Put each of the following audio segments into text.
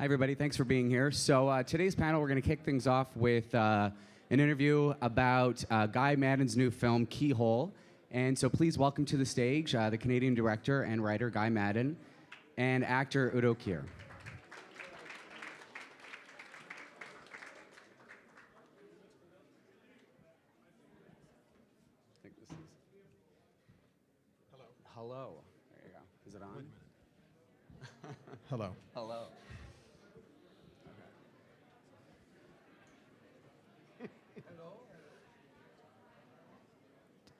Hi, everybody. Thanks for being here. So today's panel, we're going to kick things off with an interview about Guy Maddin's new film, Keyhole. And so please welcome to the stage the Canadian director and writer, Guy Maddin, and actor Udo Kier. I think this is... Hello. Hello. There you go. Is it on? Hello. Hello.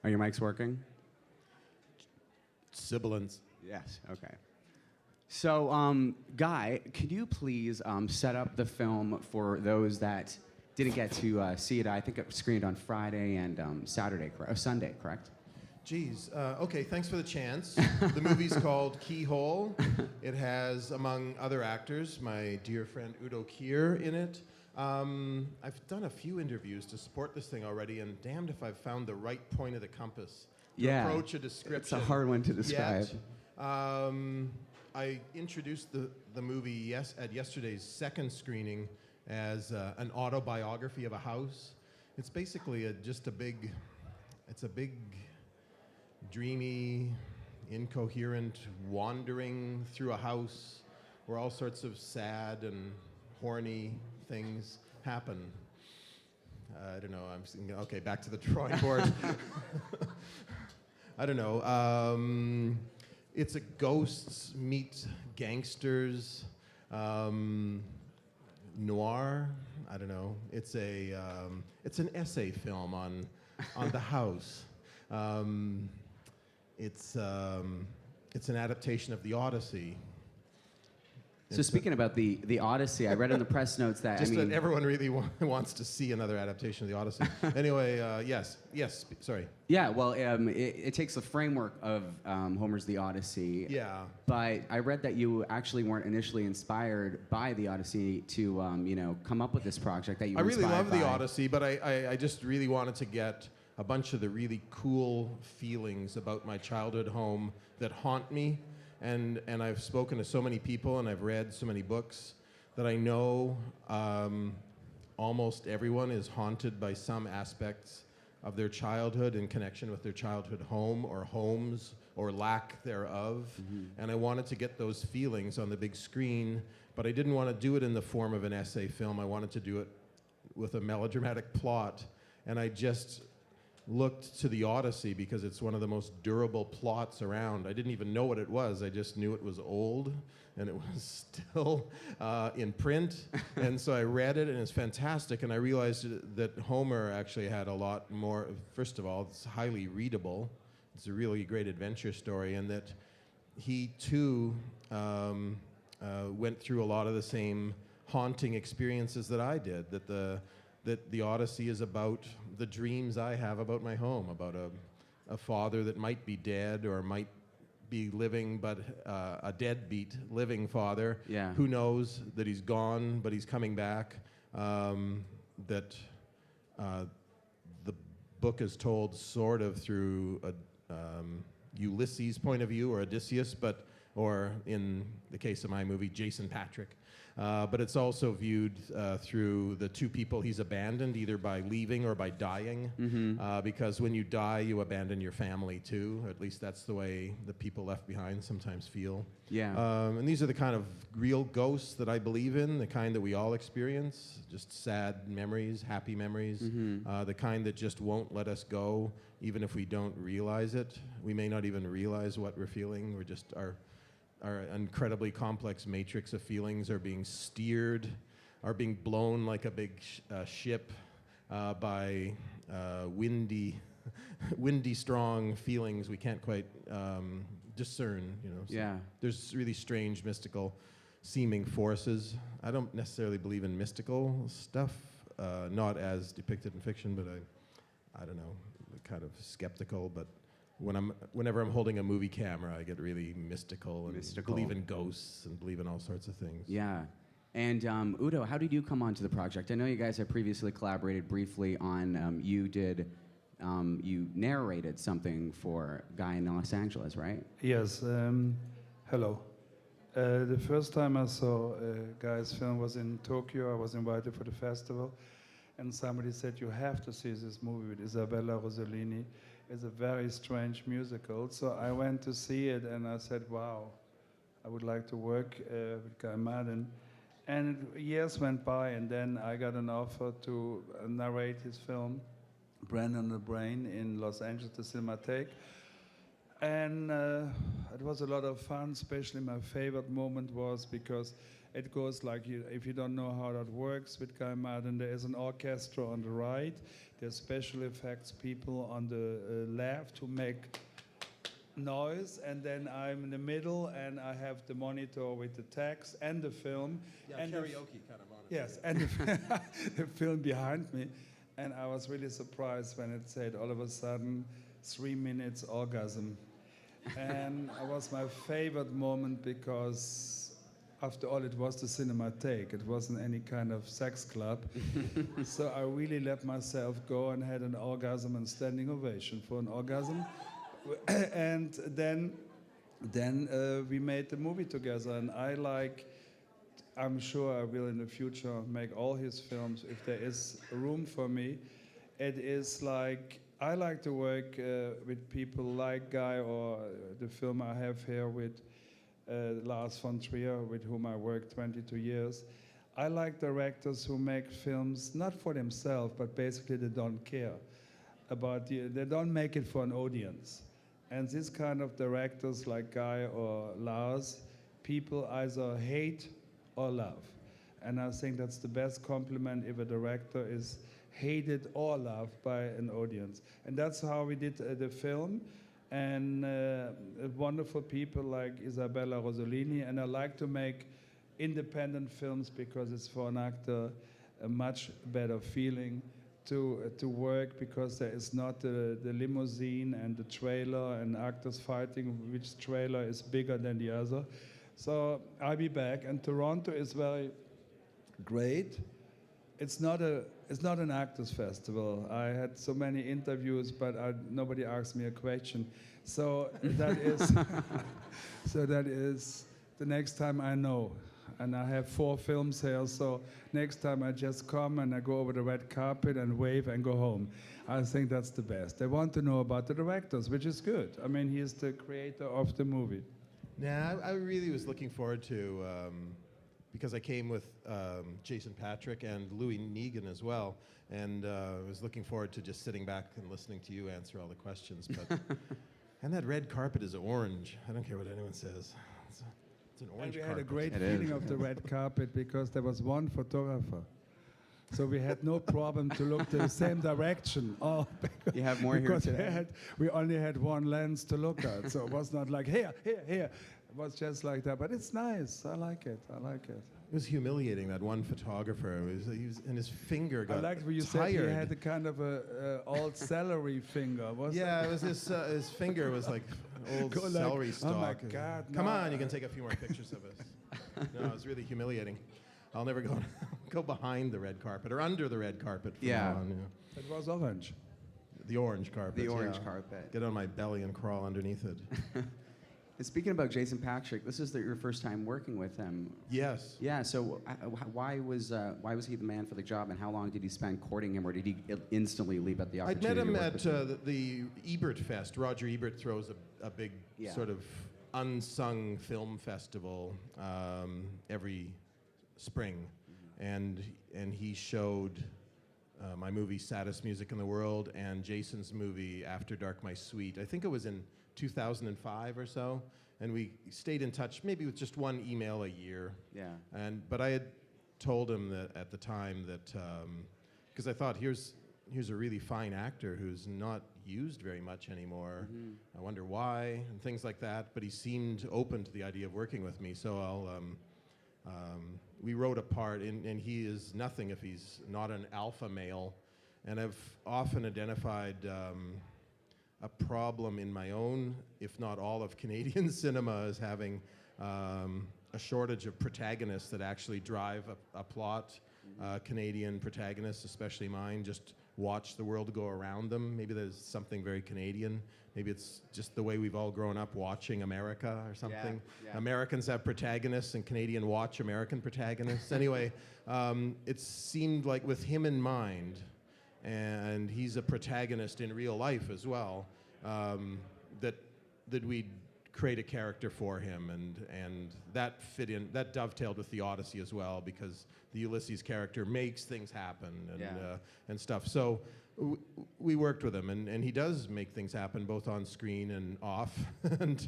Are your mics working? Sibilance. Yes, okay. So, Guy, could you please set up the film for those that didn't get to see it? I think it screened on Friday and Sunday, correct? Geez. Okay, thanks for the chance. The movie's called Keyhole. It has, among other actors, my dear friend Udo Kier in it. I've done a few interviews to support this thing already, and damned if I've found the right point of the compass to approach a description. It's a hard one to describe. I introduced the movie at yesterday's second screening as an autobiography of a house. It's basically it's a big, dreamy, incoherent wandering through a house where all sorts of sad and horny things happen. I don't know, I'm thinking, okay, back to the drawing board. I don't know. It's a ghosts meet gangsters, noir. I don't know. It's an essay film on the house. It's an adaptation of the Odyssey. So speaking about the Odyssey, I read in the press notes that that everyone really wants to see another adaptation of the Odyssey. Anyway, yes, sorry. Yeah, well, it takes the framework of Homer's The Odyssey. Yeah. But I read that you actually weren't initially inspired by the Odyssey to come up with this project. That you were I really love the by. Odyssey, but I just really wanted to get a bunch of the really cool feelings about my childhood home that haunt me. And I've spoken to so many people and I've read so many books that I know almost everyone is haunted by some aspects of their childhood in connection with their childhood home or homes or lack thereof. Mm-hmm. And I wanted to get those feelings on the big screen, but I didn't want to do it in the form of an essay film. I wanted to do it with a melodramatic plot. And I just looked to the Odyssey because it's one of the most durable plots around. I didn't even know what it was. I just knew it was old and it was still in print. And so I read it and it's fantastic. And I realized that Homer actually had a lot more. First of all, it's highly readable. It's a really great adventure story, and that he too went through a lot of the same haunting experiences that I did. That the Odyssey is about the dreams I have about my home, about a father that might be dead or might be living, but a deadbeat living father. Yeah. Who knows that he's gone, but he's coming back. That the book is told sort of through a Ulysses' point of view, or Odysseus, or in the case of my movie, Jason Patrick. But it's also viewed through the two people he's abandoned, either by leaving or by dying. Mm-hmm. Because when you die, you abandon your family too. At least that's the way the people left behind sometimes feel. Yeah. And these are the kind of real ghosts that I believe in, the kind that we all experience, just sad memories, happy memories, mm-hmm. The kind that just won't let us go, even if we don't realize it. We may not even realize what we're feeling. We're just our incredibly complex matrix of feelings are being steered, are being blown like a big ship by windy, strong feelings we can't quite discern. So yeah. There's really strange, mystical seeming forces. I don't necessarily believe in mystical stuff, not as depicted in fiction, but I don't know, kind of skeptical, but whenever I'm holding a movie camera, I get really mystical and believe in ghosts and believe in all sorts of things. Yeah. And Udo, how did you come onto the project? I know you guys have previously collaborated briefly on, you narrated something for Guy in Los Angeles, right? Yes. Hello. The first time I saw Guy's film was in Tokyo. I was invited for the festival, and somebody said, you have to see this movie with Isabella Rossellini. It's a very strange musical. So I went to see it, and I said, wow, I would like to work with Guy Maddin. And years went by, and then I got an offer to narrate his film, Brand on the Brain, in Los Angeles, the Cinematheque. And it was a lot of fun, especially my favorite moment was because it goes like, if you don't know how that works with Guy Maddin, there is an orchestra on the right, there's special effects people on the left who make noise, and then I'm in the middle and I have the monitor with the text and the film. Yeah, and karaoke kind of monitor. yes, and the film behind me. And I was really surprised when it said all of a sudden 3 minutes orgasm. And it was my favorite moment because after all it was the Cinematheque. It wasn't any kind of sex club. So I really let myself go and had an orgasm and standing ovation for an orgasm. And then we made the movie together, and I'm sure I will in the future make all his films if there is room for me. It is like, I like to work with people like Guy, or the film I have here with Lars von Trier, with whom I worked 22 years. I like directors who make films not for themselves, but basically they don't care about they don't make it for an audience. And this kind of directors like Guy or Lars, people either hate or love. And I think that's the best compliment if a director is hated or loved by an audience. And that's how we did the film. And wonderful people like Isabella Rossellini. And I like to make independent films because it's for an actor a much better feeling to work, because there is not the limousine and the trailer and actors fighting which trailer is bigger than the other. So I'll be back, and Toronto is very great. It's not an actors festival. I had so many interviews, but nobody asked me a question. So that is the next time I know. And I have 4 films here, so next time I just come and I go over the red carpet and wave and go home. I think that's the best. They want to know about the directors, which is good. I mean, he's the creator of the movie. Yeah, I really was looking forward to, because I came with Jason Patrick and Louis Negan as well, and I was looking forward to just sitting back and listening to you answer all the questions. But and that red carpet is orange. I don't care what anyone says. It's an orange and we carpet. had a great feeling of the red carpet because there was one photographer. So we had no problem to look the same direction. Oh, You have more here today. We only had one lens to look at. So it was not like, here. It was just like that. But it's nice. I like it. It was humiliating, that one photographer. He was and his finger got I liked what you tired. said he had a kind of a old celery finger. Yeah, it was his finger was like old celery stalk. Oh my God! Come on, you can take a few more pictures of us. No, it was really humiliating. I'll never go behind the red carpet or under the red carpet. From now on, yeah. It was orange. The orange carpet. The orange carpet. Get on my belly and crawl underneath it. And speaking about Jason Patrick, this is your first time working with him. Yes. Yeah. So why was he the man for the job, and how long did he spend courting him, or did he instantly leap at the I'd opportunity? met him to work at the Ebert Fest. Roger Ebert throws a big sort of unsung film festival every spring, and he showed my movie Saddest Music in the World and Jason's movie After Dark My Sweet. I think it was in 2005 or so, and we stayed in touch maybe with just one email a year. Yeah. But I had told him that at the time that because I thought here's a really fine actor who's not used very much anymore. Mm-hmm. I wonder why, and things like that. But he seemed open to the idea of working with me, so we wrote a part, and he is nothing if he's not an alpha male. And I've often identified a problem in my own, if not all of Canadian cinema, as having a shortage of protagonists that actually drive a plot. Canadian protagonists, especially mine, just watch the world go around them. Maybe there's something very Canadian. Maybe it's just the way we've all grown up watching America or something. Yeah. Americans have protagonists and Canadian watch American protagonists. Anyway, it seemed like with him in mind, and he's a protagonist in real life as well, that we'd create a character for him, and that fit in, that dovetailed with the Odyssey as well, because the Ulysses character makes things happen and stuff. So we worked with him, and he does make things happen both on screen and off, and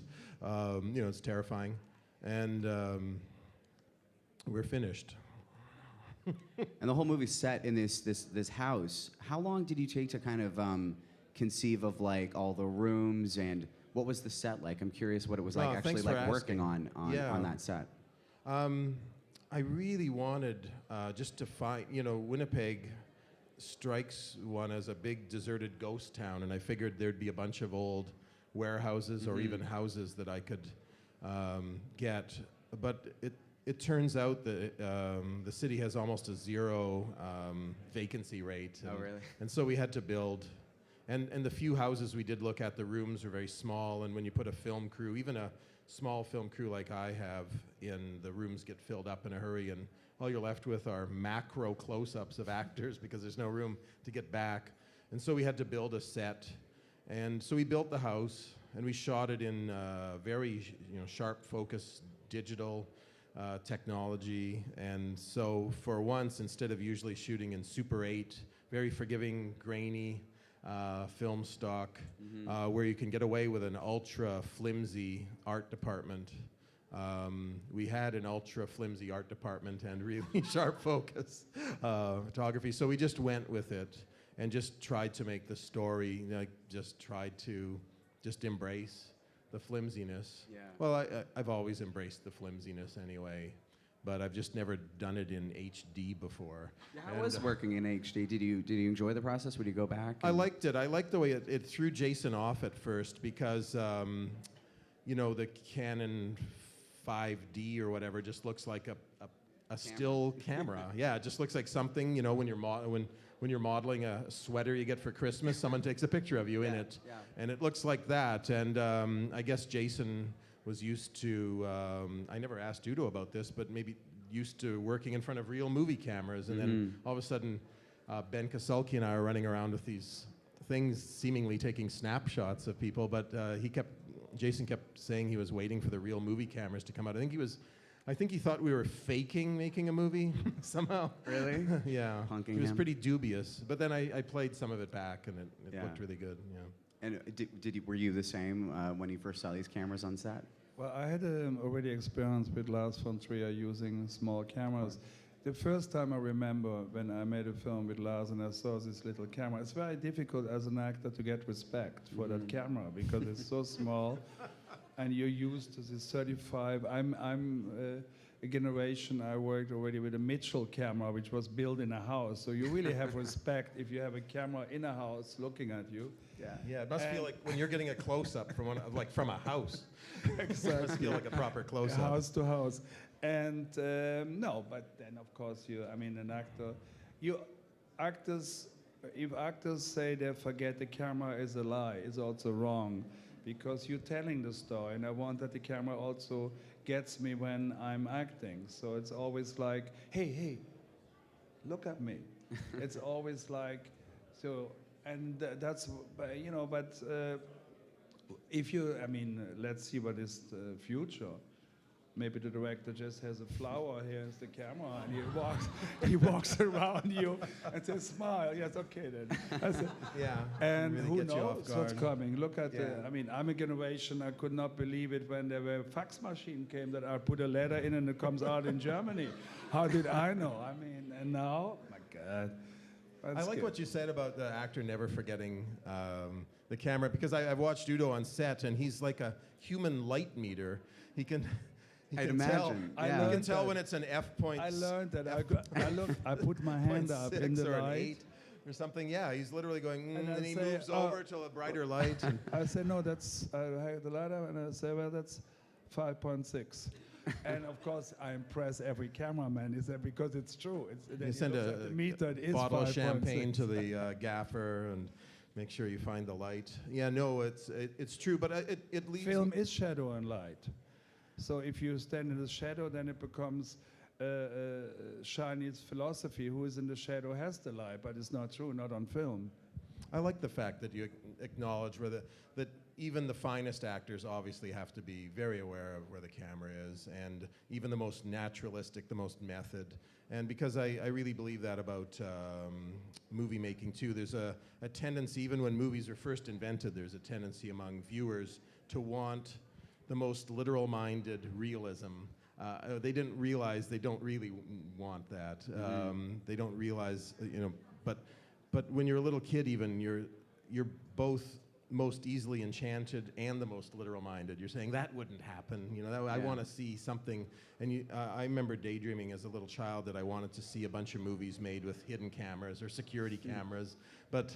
you know, it's terrifying, and we're finished. And the whole movie's set in this house. How long did you take to kind of conceive of like all the rooms, and what was the set like? I'm curious what it was like actually like working on that set. I really wanted just to find, you know, Winnipeg strikes one as a big deserted ghost town, and I figured there'd be a bunch of old warehouses or even houses that I could get. But it turns out that the city has almost a zero vacancy rate. And, oh, really? And so we had to build. And the few houses we did look at, the rooms are very small, and when you put a film crew, even a small film crew like I have, the rooms get filled up in a hurry, and all you're left with are macro close-ups of actors because there's no room to get back. And so we had to build a set. And so we built the house, and we shot it in very sharp focus digital technology. And so for once, instead of usually shooting in Super 8, very forgiving, grainy, film stock, where you can get away with an ultra flimsy art department. We had an ultra flimsy art department and really sharp focus photography, so we just went with it and just tried to make the story, just tried to just embrace the flimsiness. Yeah. Well, I've always embraced the flimsiness anyway, but I've just never done it in HD before. Yeah, how was working in HD? Did you enjoy the process? Would you go back? I liked it. I liked the way it threw Jason off at first because, you know, the Canon 5D or whatever just looks like a still camera. Yeah, it just looks like something, you know, when you're modeling a sweater you get for Christmas, someone takes a picture of you in it. Yeah. And it looks like that. And I guess Jason was used to, I never asked Udo about this, but maybe used to working in front of real movie cameras. And then all of a sudden, Ben Kasulki and I are running around with these things seemingly taking snapshots of people, but Jason kept saying he was waiting for the real movie cameras to come out. I think he thought we were faking making a movie somehow. Really? Yeah. Punking he was him? pretty dubious. But then I played some of it back, and it Yeah. looked really good. Yeah. And were you the same when you first saw these cameras on set? Well, I had already experience with Lars von Trier using small cameras. The first time I remember when I made a film with Lars and I saw this little camera, it's very difficult as an actor to get respect for that camera because it's so small and you're used to this 35. I'm a generation, I worked already with a Mitchell camera which was built in a house. So you really have respect if you have a camera in a house looking at you. Yeah, it must feel like when you're getting a close-up from a house. Exactly. It must feel like a proper close-up. House to house. And no, but then of course an actor, if actors say they forget the camera is a lie, it's also wrong because you're telling the story and I want that the camera also gets me when I'm acting. So it's always like, hey, look at me. It's always like, so, and that's, but if you, let's see what is the future. Maybe the director just has a flower here as the camera, and he walks around you and says, "Smile." Yes, okay then. I said, Yeah. and really who gets you off knows what's guard. coming? Look at Yeah. I'm a generation. I could not believe it when there were fax machine came that I put a letter in and it comes out in Germany. How did I know? And now, my God. I like what you said about the actor never forgetting the camera, because I've watched Udo on set, and he's like a human light meter. He can I'd tell, imagine. I Yeah. You can learned tell that. when it's an F point. I learned that. I put my hand up in 0.6 the or an light. 8 or something. Yeah, he's literally going, And I and he say, moves "Oh." over to a brighter light. And I say, no, I have the light up, and I say, well, that's 5.6. And of course, I impress every cameraman. Is that because it's true? You send a meter. It is bottle of champagne 5.6. to the gaffer and make sure you find the light. Yeah, no, it's true, but it leaves. Film is shadow and light. So if you stand in the shadow, then it becomes Chinese philosophy. Who is in the shadow has the light, but it's not true, not on film. I like the fact that you acknowledge that even the finest actors obviously have to be very aware of where the camera is, and even the most naturalistic, the most method. And because I really believe that about movie making too, there's a tendency, even when movies are first invented, there's a tendency among viewers to want the most literal-minded realism. They didn't realize they don't really want that. They don't realize, but when you're a little kid, even you're both most easily enchanted and the most literal-minded. You're saying that wouldn't happen. I want to see something. And I remember daydreaming as a little child that I wanted to see a bunch of movies made with hidden cameras or security cameras. But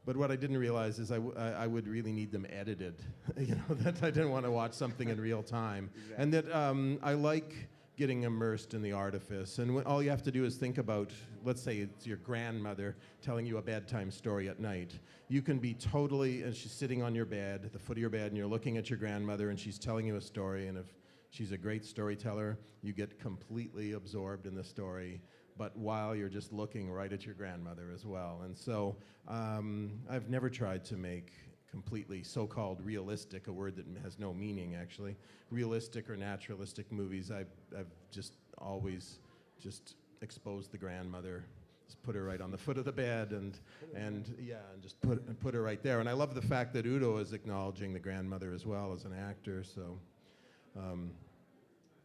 what I didn't realize is I would really need them edited. That I didn't want to watch something in real time, exactly. And that I like getting immersed in the artifice. And all you have to do is think about, let's say it's your grandmother telling you a bedtime story at night. You can be totally, and she's sitting on your bed, at the foot of your bed, and you're looking at your grandmother, and she's telling you a story, and if she's a great storyteller, you get completely absorbed in the story, but while you're just looking right at your grandmother as well. And so I've never tried to make completely so-called realistic, a word that has no meaning actually, realistic or naturalistic movies. I've just always just exposed the grandmother, just put her right on the foot of the bed and just put her right there. And I love the fact that Udo is acknowledging the grandmother as well as an actor, so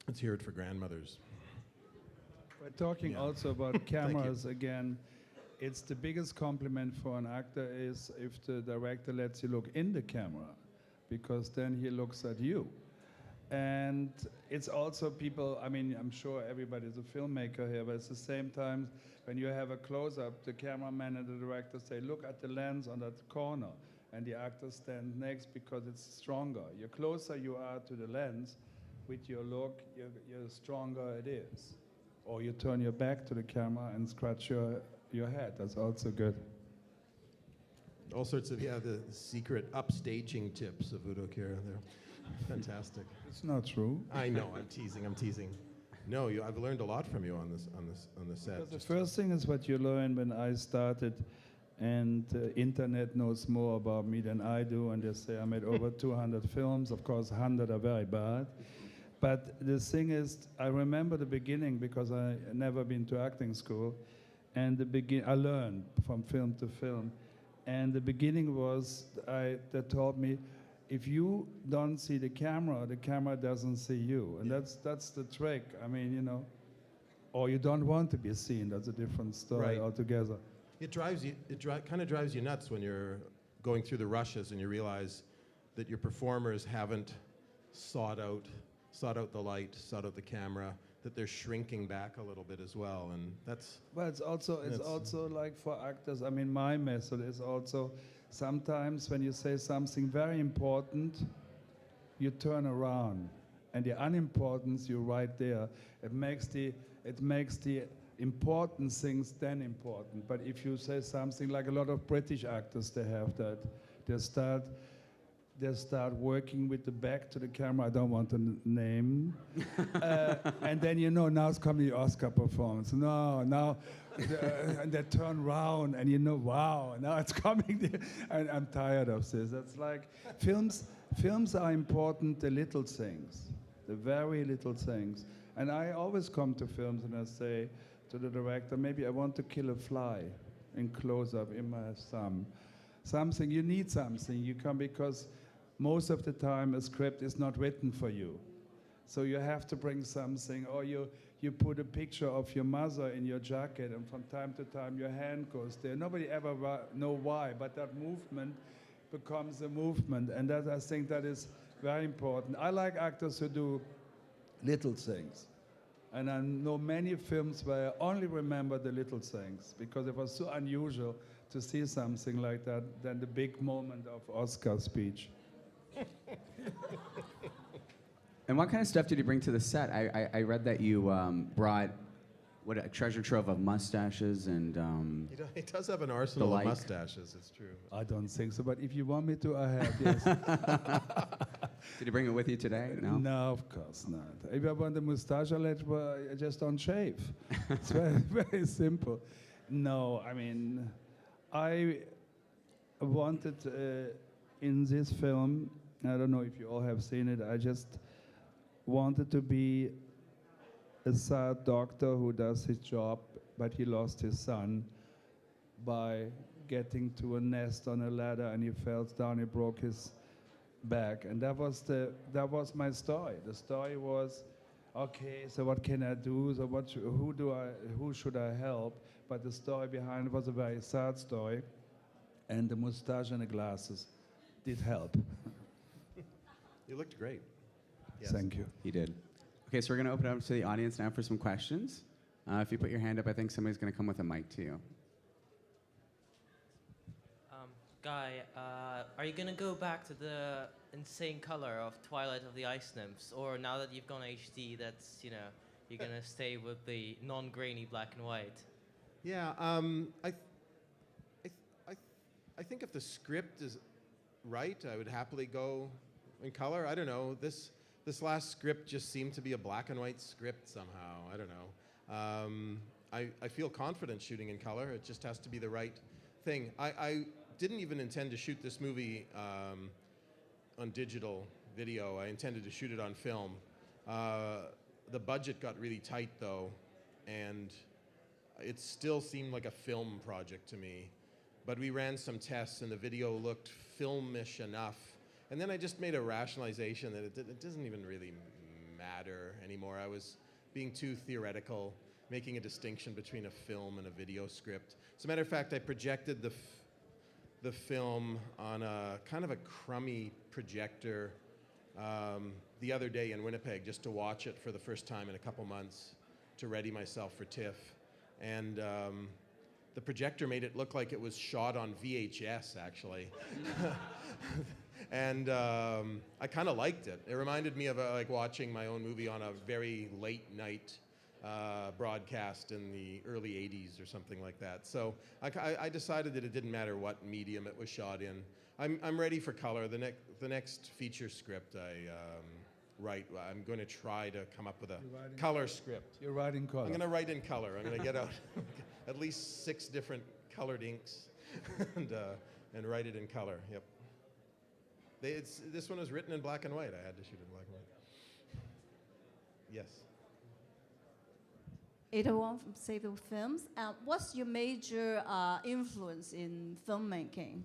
let's hear it for grandmothers. We're talking also about cameras again. It's the biggest compliment for an actor is if the director lets you look in the camera, because then he looks at you. And it's also people, I mean, I'm sure everybody's a filmmaker here, but at the same time, when you have a close-up, the cameraman and the director say, look at the lens on that corner, and the actor stand next because it's stronger. The closer you are to the lens, with your look, the stronger it is. Or you turn your back to the camera and scratch your head. That's also good. All sorts of, the secret upstaging tips of Udo Kier. They're fantastic. It's not true. I know, I'm teasing. No, I've learned a lot from you on the set. Because the first thing is what you learn when I started, and internet knows more about me than I do, and they say I made over 200 films. Of course, 100 are very bad. But the thing is, I remember the beginning because I never been to acting school, and I learned from film to film. And the beginning was, they told me, if you don't see the camera doesn't see you. And that's the trick. I mean, or you don't want to be seen. That's a different story altogether. It kind of drives you nuts when you're going through the rushes and you realize that your performers haven't sought out the light, sought out the camera, that they're shrinking back a little bit as well, and that's... Well, it's also like for actors, I mean, my method is also sometimes when you say something very important, you turn around, and the unimportance, you're right there. It makes the important things then important. But if you say something like a lot of British actors, they have that, they start working with the back to the camera. I don't want to name. And then, now it's coming the Oscar performance. Now, and they turn around and wow, now it's coming. And I'm tired of this. That's like, films are important, the little things, the very little things. And I always come to films and I say to the director, maybe I want to kill a fly in close-up in my thumb. Something, you need something. You come because most of the time a script is not written for you. So you have to bring something, or you put a picture of your mother in your jacket, and from time to time your hand goes there. Nobody ever know why, but that movement becomes a movement, and that, I think that is very important. I like actors who do little things. And I know many films where I only remember the little things, because it was so unusual to see something like that than the big moment of Oscar speech. And what kind of stuff did you bring to the set? I read that you brought a treasure trove of mustaches and He does have an arsenal The of like. mustaches, it's true. I don't think so, but if you want me to, I have, yes. did you bring it with you today? No. No, of course not. If I want a mustache, I just don't shave. It's very, very simple. No, I mean, I wanted in this film, I don't know if you all have seen it, I just wanted to be a sad doctor who does his job, but he lost his son by getting to a nest on a ladder, and he fell down, he broke his back. And that was my story. The story was, okay, so what can I do? So who should I help? But the story behind it was a very sad story, and the mustache and the glasses did help. You looked great. Yes. Thank you. He did. Okay, so we're going to open it up to the audience now for some questions. If you put your hand up, I think somebody's going to come with a mic to you. Guy, are you gonna go back to the insane color of Twilight of the Ice Nymphs, or now that you've gone HD, that's you're gonna stay with the non-grainy black and white? Yeah, I think if the script is right, I would happily go in color. I don't know. This last script just seemed to be a black and white script somehow. I don't know. I feel confident shooting in color. It just has to be the right thing. I didn't even intend to shoot this movie on digital video. I intended to shoot it on film. The budget got really tight though, and it still seemed like a film project to me. But we ran some tests and the video looked filmish enough. And then I just made a rationalization that it doesn't even really matter anymore. I was being too theoretical, making a distinction between a film and a video script. As a matter of fact, I projected the film on a kind of a crummy projector the other day in Winnipeg just to watch it for the first time in a couple months to ready myself for TIFF. And the projector made it look like it was shot on VHS, actually. And I kind of liked it. It reminded me of like watching my own movie on a very late night broadcast in the early 80s or something like that. So I decided that it didn't matter what medium it was shot in. I'm ready for color. The next feature script I write, I'm going to try to come up with a color script. You're writing color. I'm going to write in color. I'm going to get out at least 6 different colored inks and write it in color. Yep. This one was written in black and white. I had to shoot it in black and white. Yes. Ada Wong from Save Films. What's your major influence in filmmaking?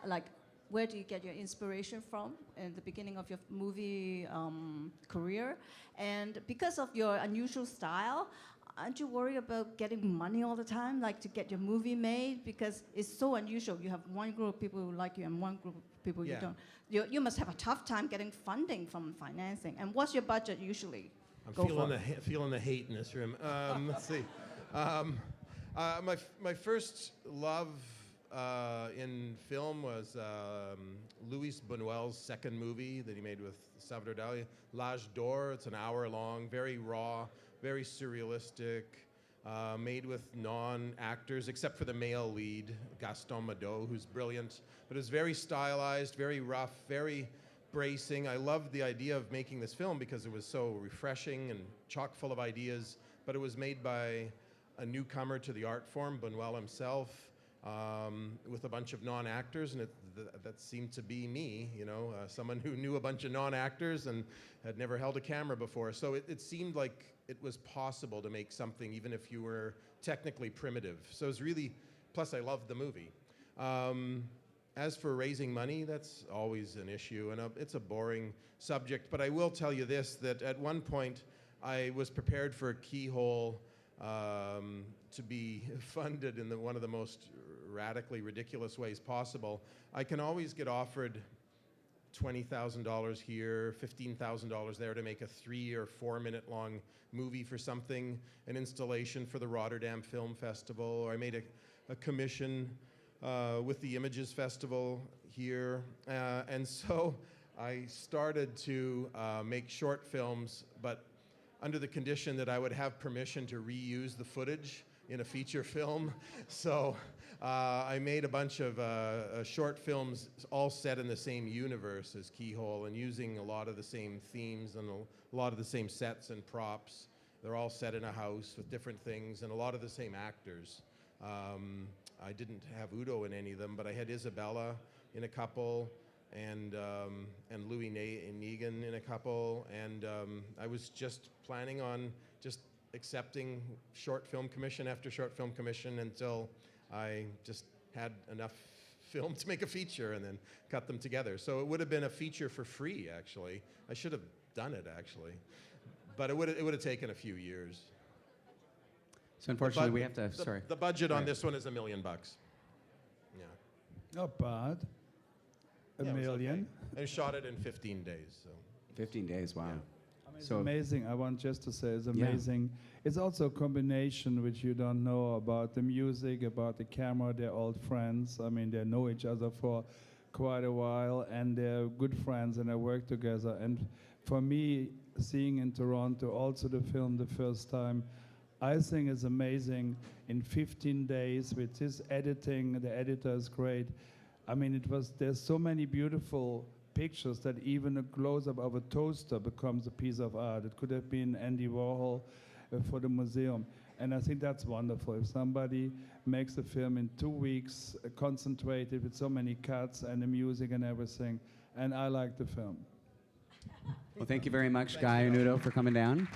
Like, where do you get your inspiration from in the beginning of your movie career? And because of your unusual style, aren't you worried about getting money all the time, like to get your movie made? Because it's so unusual. You have one group of people who like you and one group of people you don't. You must have a tough time getting funding from financing. And what's your budget usually? I'm feeling the hate in this room. Let's see. My first love in film was Louis Buñuel's second movie that he made with Salvador Dali, L'Âge d'Or. It's an hour long, very raw, very surrealistic, made with non-actors, except for the male lead, Gaston Madot, who's brilliant. But it's very stylized, very rough, very bracing. I loved the idea of making this film because it was so refreshing and chock full of ideas, but it was made by a newcomer to the art form, Buñuel himself, with a bunch of non-actors, and that seemed to be me, someone who knew a bunch of non-actors and had never held a camera before. So it seemed like it was possible to make something even if you were technically primitive. So it was really, plus I loved the movie. As for raising money, that's always an issue, and it's a boring subject, but I will tell you this, that at one point I was prepared for Keyhole to be funded in one of the most radically ridiculous ways possible. I can always get offered $20,000 here, $15,000 there to make a 3 or 4 minute long movie for something, an installation for the Rotterdam Film Festival, or I made a commission with the Images Festival here. And so I started to make short films, but under the condition that I would have permission to reuse the footage in a feature film. So I made a bunch of short films all set in the same universe as Keyhole and using a lot of the same themes and a lot of the same sets and props. They're all set in a house with different things and a lot of the same actors. I didn't have Udo in any of them, but I had Isabella in a couple, and Louis Negan in a couple, and I was just planning on just accepting short film commission after short film commission until I just had enough film to make a feature and then cut them together. So it would have been a feature for free, actually. I should have done it, actually. But it would have taken a few years. So unfortunately, we have to. Sorry. The budget on Right. this one is $1 million. Yeah. Not bad. A Yeah, it was million. okay. I shot it in 15 days. So. 15 days. Wow. Yeah. I mean, it's So- amazing. I want just to say it's Yeah. amazing. It's also a combination which you don't know about the music, about the camera. They're old friends. I mean, they know each other for quite a while, and they're good friends, and they work together. And for me, seeing in Toronto also the film the first time, I think it's amazing. In 15 days with this editing, the editor is great. I mean, there's so many beautiful pictures that even a close-up of a toaster becomes a piece of art. It could have been Andy Warhol for the museum. And I think that's wonderful. If somebody makes a film in 2 weeks, concentrated with so many cuts and the music and everything, and I like the film. Well, thank you very much, Guy and Udo, for coming down.